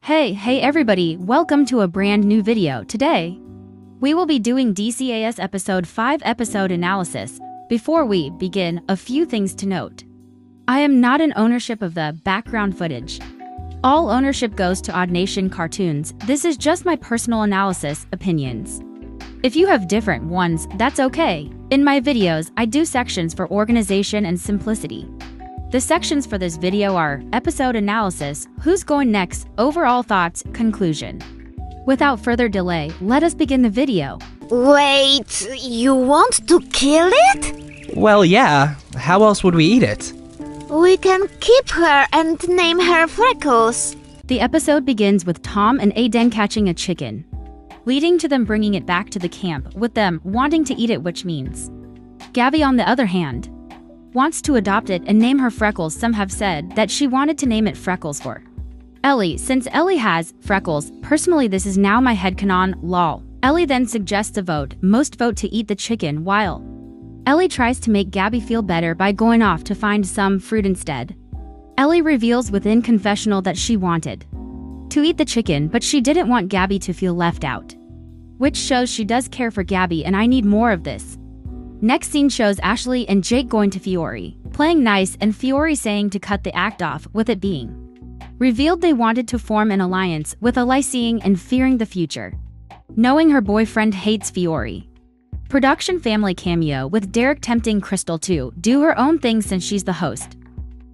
Hey everybody, welcome to a brand new video. Today, we will be doing DCAS Episode 5 episode analysis. Before we begin, a few things to note. I am not in ownership of the background footage. All ownership goes to Odd Nation Cartoons. This is just my personal analysis, opinions. If you have different ones, that's okay. In my videos, I do sections for organization and simplicity. The sections for this video are episode analysis, who's going next, overall thoughts, conclusion. Without further delay, let us begin the video. Wait, you want to kill it? Well, yeah. How else would we eat it? We can keep her and name her Freckles. The episode begins with Tom and Aiden catching a chicken, leading to them bringing it back to the camp, with them wanting to eat it, which means Gabby, on the other hand, wants to adopt it and name her Freckles. Some have said that she wanted to name it Freckles for Ellie, since Ellie has Freckles. Personally, this is now my headcanon, lol. Ellie then suggests a vote, most vote to eat the chicken, while Ellie tries to make Gabby feel better by going off to find some fruit instead. Ellie reveals within confessional that she wanted to eat the chicken, but she didn't want Gabby to feel left out, which shows she does care for Gabby, and I need more of this. Next scene shows Ashley and Jake going to Fiore, playing nice, and Fiore saying to cut the act off, with it being revealed they wanted to form an alliance, with Ellie seeing and fearing the future, knowing her boyfriend hates Fiore. Production family cameo with Derek tempting Crystal to do her own thing since she's the host,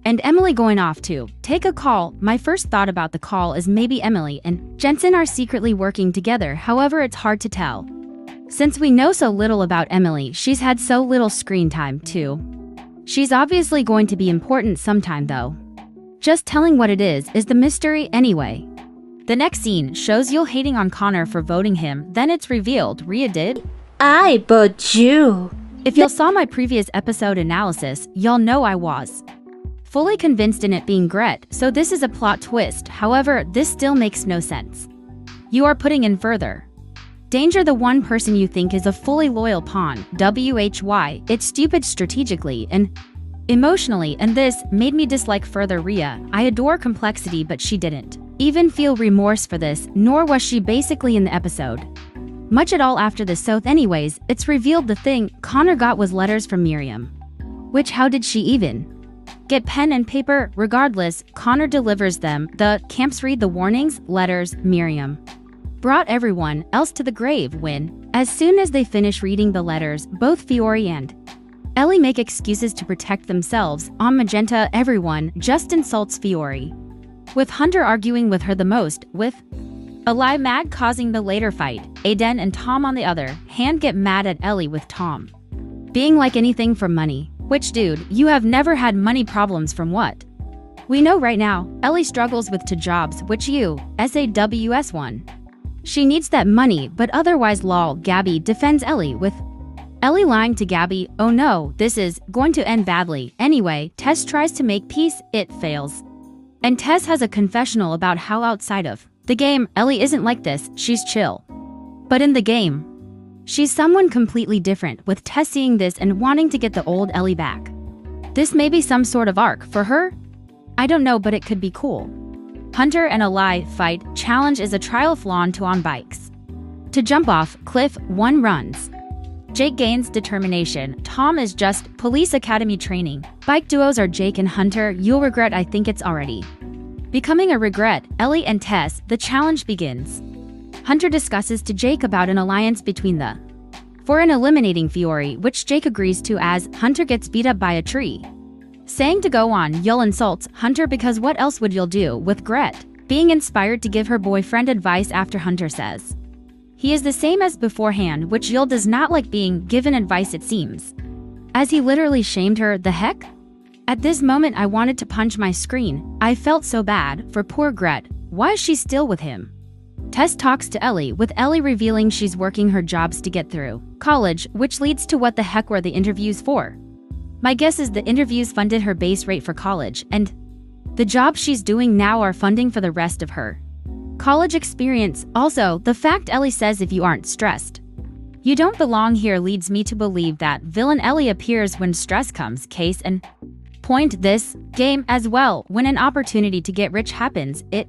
and Emily going off to take a call. My first thought about the call is maybe Emily and Jensen are secretly working together, however it's hard to tell. Since we know so little about Emily, she's had so little screen time too. She's obviously going to be important sometime though. Just telling what it is the mystery anyway. The next scene shows Yul hating on Connor for voting him, then it's revealed Rhea did. I vote you. If y'all saw my previous episode analysis, y'all know I was fully convinced in it being Gret, so this is a plot twist. However, this still makes no sense. You are putting in further danger the one person you think is a fully loyal pawn, why, it's stupid strategically and emotionally, and this made me dislike further Rhea. I adore complexity, but she didn't even feel remorse for this, nor was she basically in the episode much at all after this. So anyways, it's revealed the thing Connor got was letters from Miriam, which how did she even get pen and paper? Regardless, Connor delivers them. The camps read the warnings, letters, Miriam brought everyone else to the grave when, as soon as they finish reading the letters, both Fiore and Ellie make excuses to protect themselves. On Magenta, everyone just insults Fiore, with Hunter arguing with her the most, with Eli mad causing the later fight. Aiden and Tom on the other hand get mad at Ellie, with Tom being like anything for money. Which dude, you have never had money problems from what we know right now. Ellie struggles with two jobs, which you, SAWS one. She needs that money, but otherwise lol. Gabby defends Ellie, with Ellie lying to Gabby. Oh no, this is going to end badly. Anyway, Tess tries to make peace, it fails. And Tess has a confessional about how outside of the game, Ellie isn't like this, she's chill. But in the game, she's someone completely different, with Tess seeing this and wanting to get the old Ellie back. This may be some sort of arc for her? I don't know, but it could be cool. Hunter and Eli fight. Challenge is a triathlon to on bikes. To jump off cliff, one runs. Jake gains determination. Tom is just police academy training. Bike duos are Jake and Hunter. You'll regret, I think it's already becoming a regret. Ellie and Tess, the challenge begins. Hunter discusses to Jake about an alliance between the for an eliminating Fiore, which Jake agrees to as Hunter gets beat up by a tree. Saying to go on, Yul insults Hunter because what else would Yul do, with Gret being inspired to give her boyfriend advice after Hunter says he is the same as beforehand, which Yul does not like being given advice, it seems, as he literally shamed her. The heck? At this moment I wanted to punch my screen. I felt so bad for poor Gret. Why is she still with him? Tess talks to Ellie, with Ellie revealing she's working her jobs to get through college, which leads to what the heck were the interviews for? My guess is the interviews funded her base rate for college, and the jobs she's doing now are funding for the rest of her college experience. Also, the fact Ellie says if you aren't stressed, you don't belong here leads me to believe that villain Ellie appears when stress comes. Case and point this game as well. When an opportunity to get rich happens, it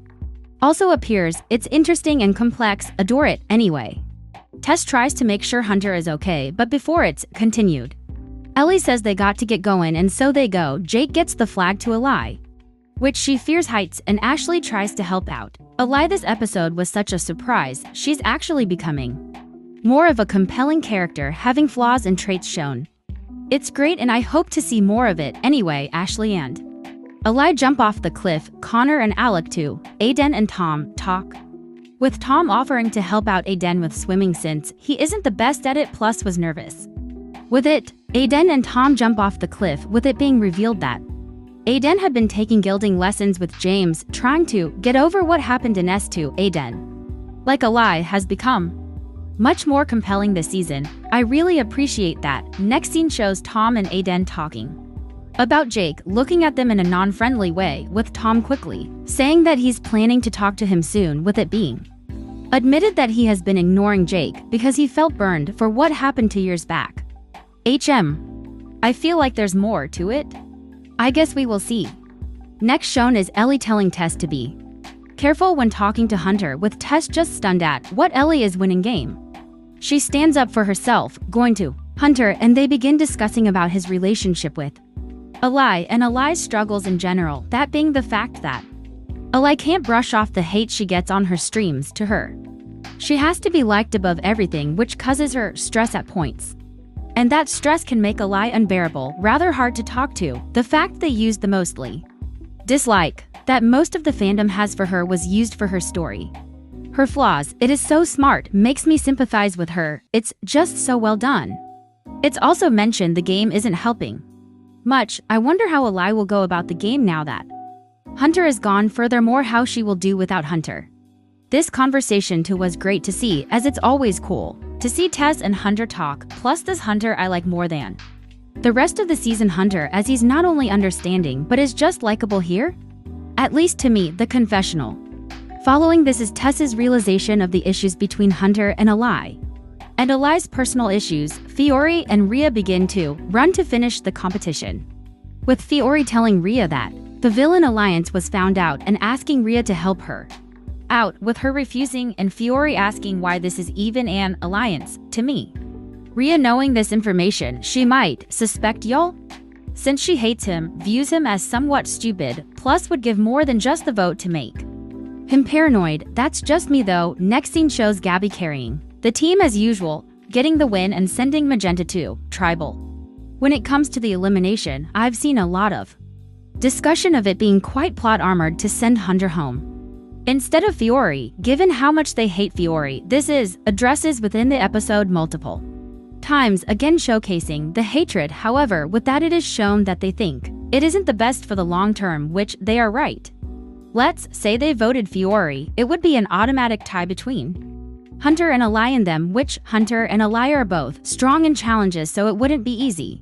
also appears. It's interesting and complex, adore it anyway. Tess tries to make sure Hunter is okay, but before it's continued, Ellie says they got to get going, and so they go. Jake gets the flag to Ellie, which she fears heights, and Ashley tries to help out. Ellie, this episode was such a surprise. She's actually becoming more of a compelling character, having flaws and traits shown. It's great, and I hope to see more of it. Anyway, Ashley and Ellie jump off the cliff. Connor and Alec too. Aiden and Tom talk, with Tom offering to help out Aiden with swimming since he isn't the best at it, plus was nervous with it. Aiden and Tom jump off the cliff, with it being revealed that Aiden had been taking gilding lessons with James, trying to get over what happened in S2. Aiden, like Ellie, has become much more compelling this season. I really appreciate that. Next scene shows Tom and Aiden talking about Jake, looking at them in a non-friendly way, with Tom quickly saying that he's planning to talk to him soon, with it being admitted that he has been ignoring Jake because he felt burned for what happened 2 years back. I feel like there's more to it. I guess we will see. Next shown is Ellie telling Tess to be careful when talking to Hunter, with Tess just stunned at what Ellie is winning game. She stands up for herself, going to Hunter, and they begin discussing about his relationship with Ellie and Ellie's struggles in general, that being the fact that Ellie can't brush off the hate she gets on her streams to her. She has to be liked above everything, which causes her stress at points. And that stress can make Ellie unbearable, rather hard to talk to. The fact they used the mostly dislike that most of the fandom has for her was used for her story. Her flaws, it is so smart, makes me sympathize with her. It's just so well done. It's also mentioned the game isn't helping much. I wonder how Ellie will go about the game now that Hunter is gone. Furthermore, how she will do without Hunter. This conversation too was great to see, as it's always cool to see Tess and Hunter talk. Plus, this Hunter I like more than the rest of the season Hunter, as he's not only understanding but is just likable here. At least to me. The confessional following this is Tess's realization of the issues between Hunter and Ellie. And Ellie's personal issues. Fiore and Rhea begin to run to finish the competition, with Fiore telling Rhea that the villain alliance was found out and asking Rhea to help her out, with her refusing, and Fiore asking why this is even an alliance. To me, Rhea knowing this information, she might suspect y'all, since she hates him, views him as somewhat stupid, plus would give more than just the vote to make him paranoid. That's just me though. Next scene shows Gabby carrying the team as usual, getting the win and sending Magenta to Tribal. When it comes to the elimination, I've seen a lot of discussion of it being quite plot armored to send Hunter home instead of Fiore, given how much they hate Fiore. This is addresses within the episode multiple times, again showcasing the hatred. However, with that it is shown that they think it isn't the best for the long term, which they are right. Let's say they voted Fiore, it would be an automatic tie between Hunter and Ellie in them, which Hunter and Ellie are both strong in challenges, so it wouldn't be easy.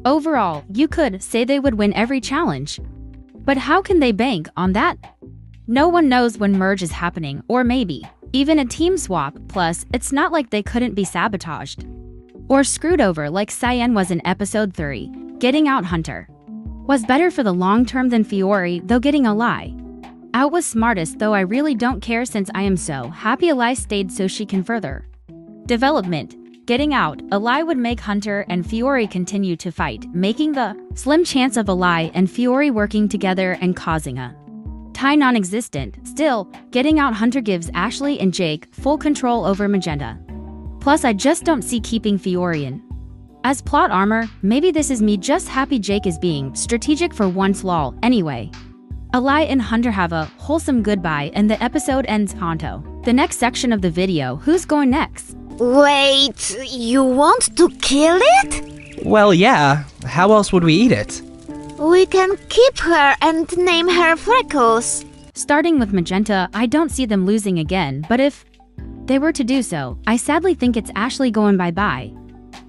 Overall, you could say they would win every challenge. But how can they bank on that? No one knows when merge is happening, or maybe even a team swap. Plus, it's not like they couldn't be sabotaged or screwed over like Cyan was in episode 3. Getting out Hunter was better for the long term than Fiore, though getting Ellie out was smartest, though I really don't care since I am so happy Ellie stayed so she can further development. Getting out Ellie would make Hunter and Fiore continue to fight, making the slim chance of Ellie and Fiore working together and causing a tie non-existent. Still, getting out Hunter gives Ashley and Jake full control over Magenta. Plus, I just don't see keeping Fiore in as plot armor. Maybe this is me just happy Jake is being strategic for once. Lol. Anyway, Ellie and Hunter have a wholesome goodbye and the episode ends. Honto. The next section of the video, who's going next? Wait, you want to kill it? Well, yeah. How else would we eat it? We can keep her and name her Freckles. Starting with Magenta, I don't see them losing again, but if they were to do so, I sadly think it's Ashley going bye-bye.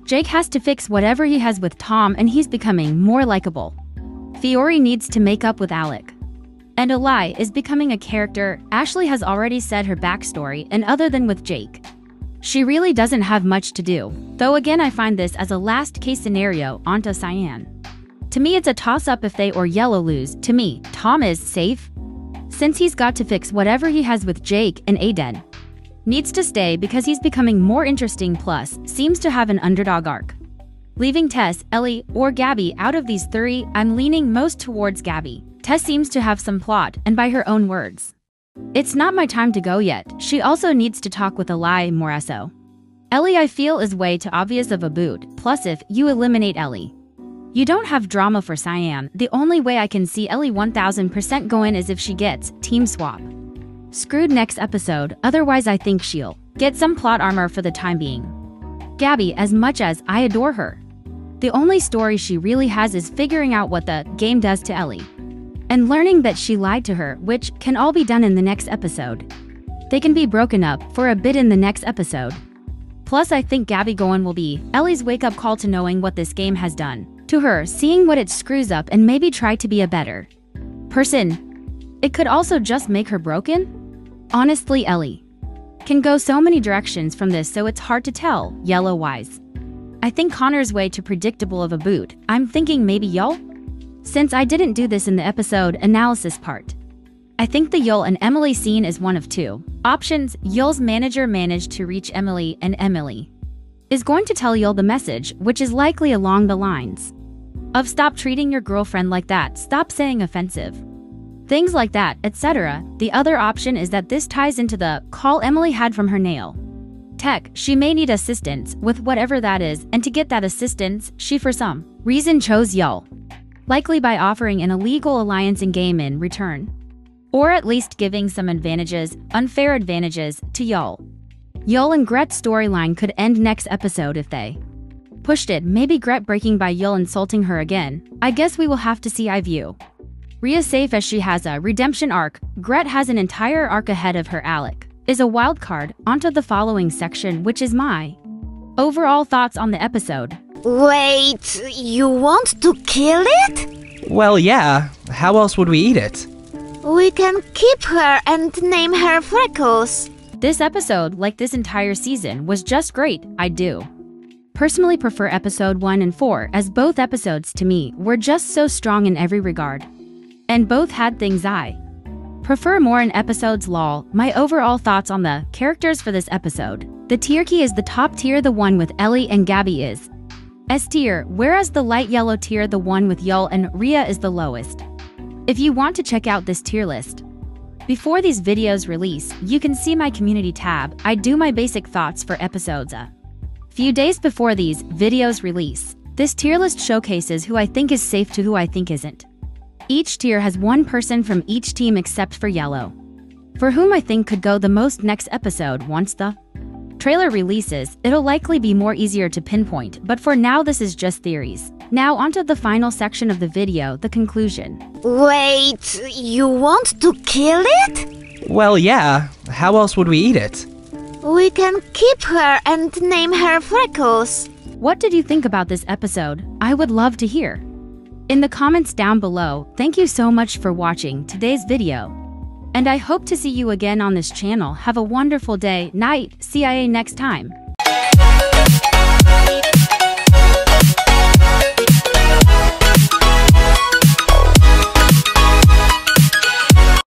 Jake has to fix whatever he has with Tom, and he's becoming more likable. Fiore needs to make up with Alec. And Ellie is becoming a character. Ashley has already said her backstory, and other than with Jake, she really doesn't have much to do. Though again, I find this as a last-case scenario onto Cyan. To me, it's a toss-up if they or Yellow lose. To me, Tom is safe. since he's got to fix whatever he has with Jake and Aiden. Needs to stay because he's becoming more interesting, plus seems to have an underdog arc. Leaving Tess, Ellie, or Gabby out of these three, I'm leaning most towards Gabby. Tess seems to have some plot, and by her own words, "It's not my time to go yet." She also needs to talk with Ellie more so. Ellie I feel is way too obvious of a boot, plus if you eliminate Ellie, you don't have drama for Cyan. The only way I can see Ellie 1000% going is if she gets team swap. Screwed next episode, otherwise I think she'll get some plot armor for the time being. Gabby, as much as I adore her, the only story she really has is figuring out what the game does to Ellie, and learning that she lied to her, which can all be done in the next episode. They can be broken up for a bit in the next episode. Plus I think Gabby going will be Ellie's wake-up call to knowing what this game has done to her, seeing what it screws up and maybe try to be a better person. It could also just make her broken? Honestly, Ellie can go so many directions from this, so it's hard to tell, yellow-wise. I think Connor's way too predictable of a boot. I'm thinking maybe Yul? Since I didn't do this in the episode analysis part, I think the Yul and Emily scene is one of two options. Yul's manager managed to reach Emily, and Emily is going to tell Yul the message, which is likely along the lines of "Stop treating your girlfriend like that, stop saying offensive things like that, etc." The other option is that this ties into the call Emily had from her nail tech. She may need assistance with whatever that is, and to get that assistance, she for some reason chose Yul, likely by offering an illegal alliance in game in return, or at least giving some advantages, unfair advantages, to Yul. Yul and Gret's storyline could end next episode if they pushed it, maybe Gret breaking by Yul insulting her again. I guess we will have to see. I view Rhea safe as she has a redemption arc. Gret has an entire arc ahead of her. Alec is a wild card. Onto the following section, which is my overall thoughts on the episode. Wait, you want to kill it? Well, yeah. How else would we eat it? We can keep her and name her Freckles. This episode, like this entire season, was just great. I do personally prefer episode 1 and 4, as both episodes to me were just so strong in every regard, and both had things I prefer more in episodes. Lol. My overall thoughts on the characters for this episode. The tier key is the top tier, the one with Ellie and Gabby is S tier, whereas the light yellow tier, the one with Yul and Rhea, is the lowest. If you want to check out this tier list before these videos release, you can see my community tab. I do my basic thoughts for episodes a few days before these videos release. This tier list showcases who I think is safe to who I think isn't. Each tier has one person from each team except for Yellow, for whom I think could go the most next episode. Once the trailer releases, it'll likely be more easier to pinpoint, but for now this is just theories. Now onto the final section of the video, the conclusion. Wait, you want to kill it? Well, yeah. How else would we eat it? We can keep her and name her Freckles. What did you think about this episode? I would love to hear in the comments down below. Thank you so much for watching today's video, and I hope to see you again on this channel. Have a wonderful day, night, CIA next time.